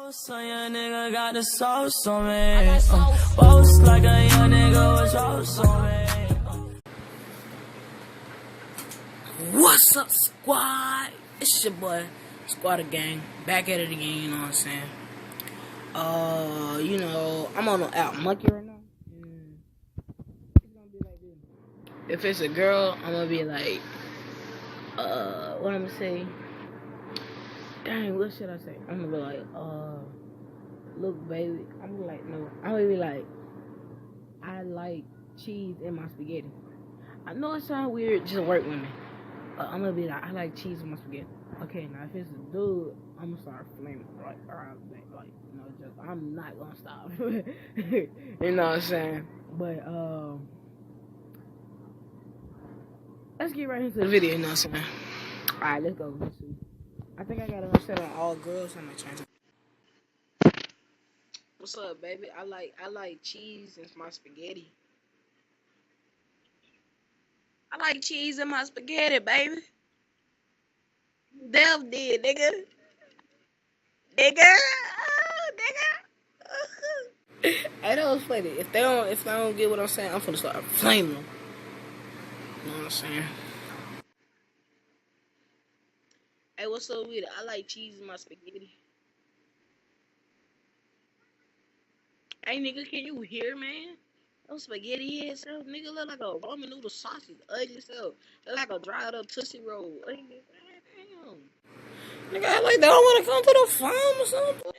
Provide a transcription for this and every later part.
Boss, a young nigga got the sauce on me. Boss like a young nigga was sauce on me. What's up, squad? It's your boy, Squad Gang, back at it again, you know what I'm saying? I'm on the app Monkey right now. It's gonna be like this. If it's a girl, I'm gonna be like, what I'm gonna say? Dang, what should I say? I'm gonna be like, look, baby. I'm gonna be like, no. I'm gonna be like, I like cheese in my spaghetti. I know it sounds weird, just work with me. I'm gonna be like, I like cheese in my spaghetti. Okay, now if it's a dude, I'm gonna start flaming right around the back. Like, you know, just I'm not gonna stop. You know what I'm saying? But let's get right into the video. You know what I'm saying? All right, let's go. Let's see. I think I got it set on all girls. I'm gonna change it. What's up, baby? I like cheese in my spaghetti. I like cheese in my spaghetti, baby. Dev did, nigga. Nigga. Oh, nigga. Hey, that was funny. If they don't get what I'm saying, I'm finna start flaming them. You know what I'm saying? Hey, what's up with it? I like cheese in my spaghetti. Hey, nigga, can you hear, man? Those spaghetti ass stuff, nigga, look like a ramen noodle sausage, ugly stuff. Look like a dried up Tootsie Roll. Ugly. Damn. Nigga, I like they don't want to come to the farm or something,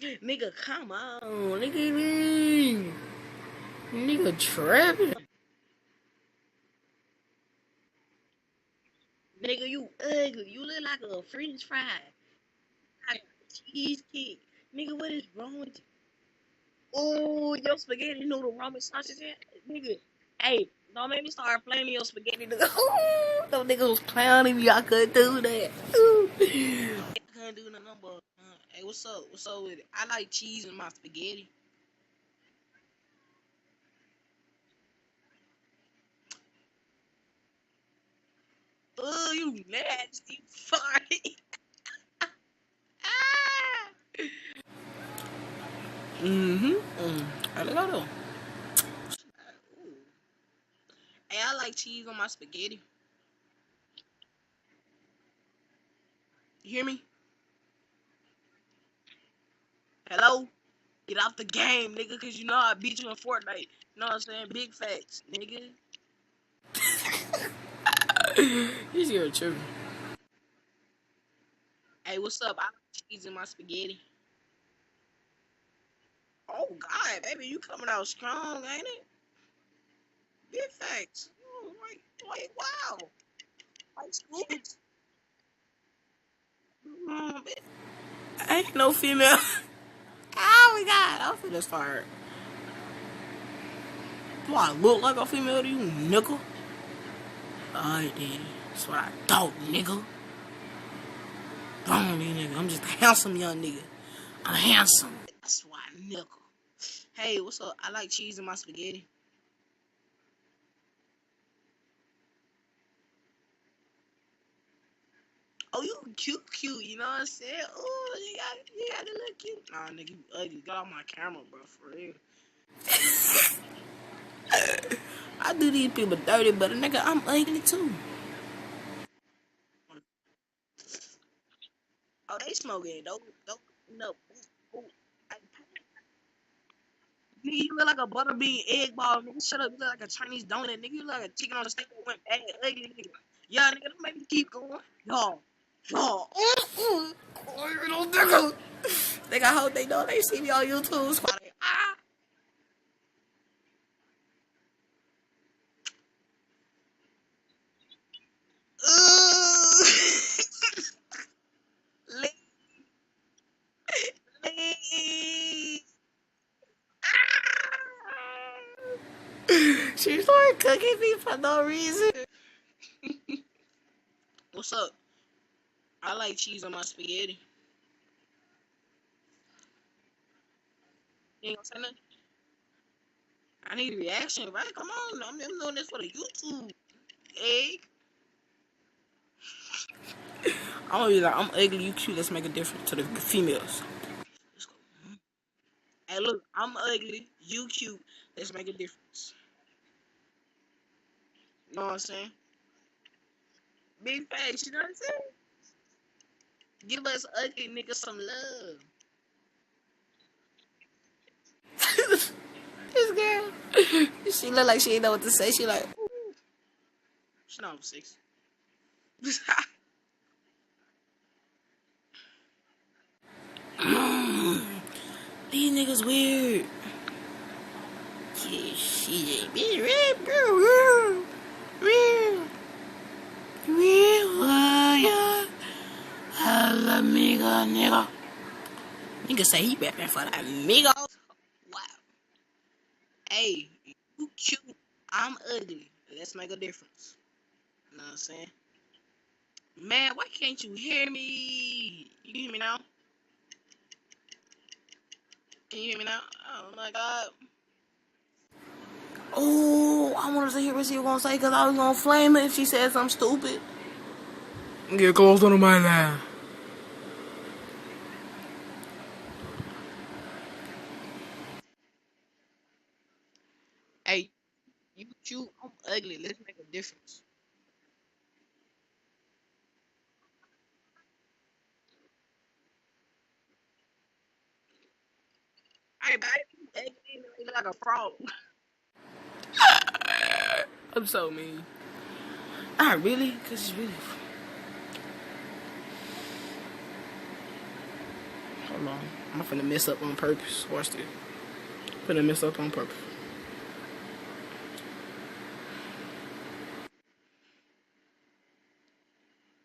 nigga. Nigga, come on. Nigga, nigga trapping. Nigga, you ugly. You look like a French fry. Like a cheesecake. Nigga, what is wrong with you? Oh, your spaghetti noodle ramen sausage, nigga. Hey, don't make me start flaming your spaghetti noodle. Those niggas was clowning me. I couldn't do that. I couldn't do no number. Hey, what's up? What's up with it? I like cheese in my spaghetti. Oh, you nasty farty. I don't know. Hey, I like cheese on my spaghetti. You hear me? Hello? Get out the game, nigga, cause you know I beat you in Fortnite. You know what I'm saying? Big facts, nigga. He's here tripping. Hey, what's up? I like cheese in my spaghetti. Oh God, baby, you coming out strong, ain't it? Big facts. Oh, wait, wow. Like Scooby. Ain't no female. Oh my God, I feel this fire. Do I look like a female to you, nigga? Alright then. That's what I thought, nigga. Wrong, nigga. I'm just a handsome young nigga. I'm handsome. That's why, nigga. Hey, what's up? I like cheese in my spaghetti. Oh, you cute, you know what I'm saying? Oh, you got to look cute. Nah, nigga, you ugly. Get off my camera, bro, for real. I do these people dirty, but nigga, I'm ugly too. Oh, they smoking. Don't, no. Ooh, nigga, you look like a butterbean egg ball, nigga. Shut up, you look like a Chinese donut, nigga. You look like a chicken on a stick that went bad, ugly, nigga. Yeah, nigga, don't make me keep going. Yo. Oh, you know, nigga. Nigga, I hope they know they see me on YouTube. So like, Please. She started cooking me for no reason. What's up? I like cheese on my spaghetti. You ain't gonna say nothing? I need a reaction, right? Come on, I'm doing this for the YouTube. Egg. I'm gonna be like, I'm ugly, you cute, let's make a difference to the females. Let's go. Hey, look, I'm ugly, you cute, let's make a difference. You know what I'm saying? Big face, you know what I'm saying? Give us ugly niggas some love. This girl, she look like she ain't know what to say. She like, ooh. She not 6. These niggas weird. Yeah, shit. Amiga, nigga. Nigga say he rapping for the amigos. Wow. Hey, you cute, I'm ugly. Let's make a difference. You know what I'm saying? Man, why can't you hear me? You hear me now? Can you hear me now? Oh my god. Oh, I wanted to hear what she was gonna say because I was gonna flame it if she said something stupid. Get close to my line. Hey, you cute, I'm ugly. Let's make a difference. Hey, baby, you ugly, you look like a frog. I'm so mean. Ah, really? Cause it's really. Hold on, I'm finna mess up on purpose. Watch this. Finna mess up on purpose.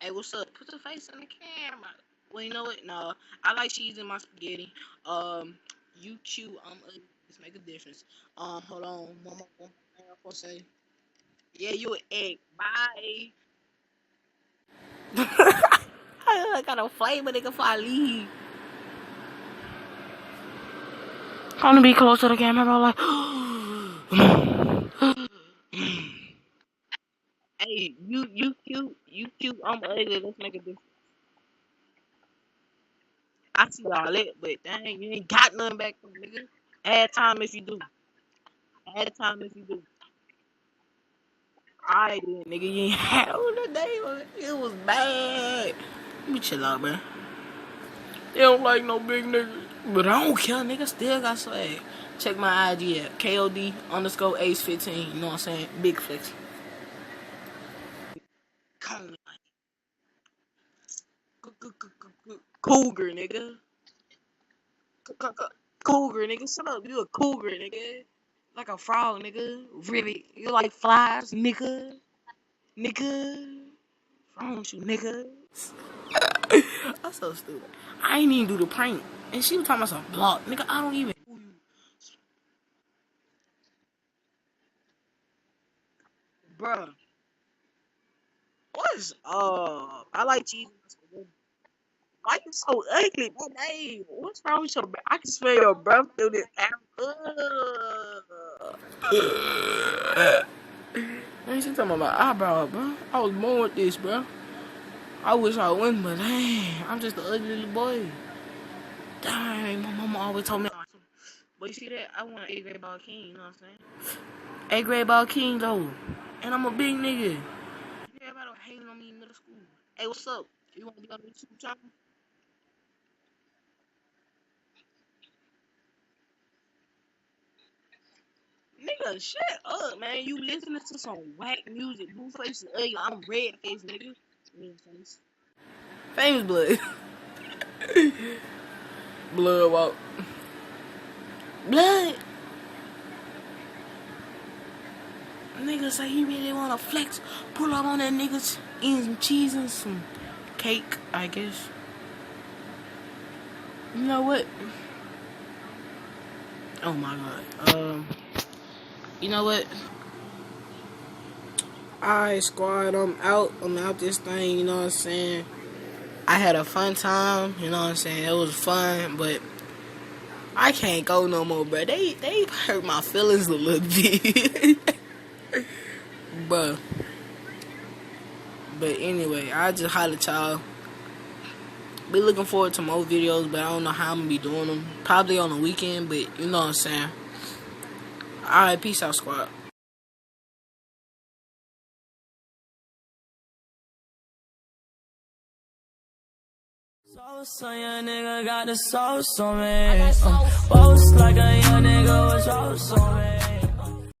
Hey, what's up? Put your face in the camera. Well, you know what? No, I like cheese in my spaghetti. You cute, I'm ugly. Let's make a difference. Hold on. One more thing I'm gonna say. Yeah, you an egg. Bye. I got a flavor, nigga, before I leave. I want to be close to the camera, like. Hey, you cute, I'm ugly. Let's make a difference. I see all that, but dang, you ain't got nothing back from me, nigga. Add time if you do. Add time if you do. I did, nigga. You ain't had on the day. It was bad. Let me chill out, man. They don't like no big niggas. But I don't care, nigga. Still got swag. Check my IG at KOD_Ace15. You know what I'm saying? Big flex. Cougar, nigga. Cougar, nigga. Shut up. You a cougar, nigga. Like a frog, nigga. Really. You like flies, nigga. Nigga. Wrong with you, nigga. I'm so stupid. I ain't even do the prank. And she was talking about some block. Nigga, I don't even. Bruh. What is I like cheese. Why you so ugly? Hey, what's wrong with your breath? I can smell your breath through this ain't she talking about my eyebrow, bro? I was born with this, bro. I wish I wouldn't, but dang, I'm just an ugly little boy. Dang, my mama always told me. But you see that? I want an 8th grade ball king, you know what I'm saying? 8th grade ball king, though. And I'm a big nigga. Everybody hating on me in middle school. Hey, what's up? You want to be on the YouTube channel? Nigga, shut up, man. You listening to some whack music. Blueface is ugly. I'm red face, nigga. Famous blood. Blood walk. Blood. Nigga say he really wanna flex. Pull up on that niggas, eating some cheese and some cake, I guess. You know what? Oh my god. You know what? Alright, squad, I'm out this thing, you know what I'm saying? I had a fun time, you know what I'm saying? It was fun, but I can't go no more, bro. They hurt my feelings a little bit. But anyway, I just holler at y'all. be looking forward to more videos, but I don't know how I'm gonna be doing them. Probably on the weekend, but you know what I'm saying. Alright, peace out, squad. So young nigga got the sauce on me. Boast like a young nigga was sauce on me.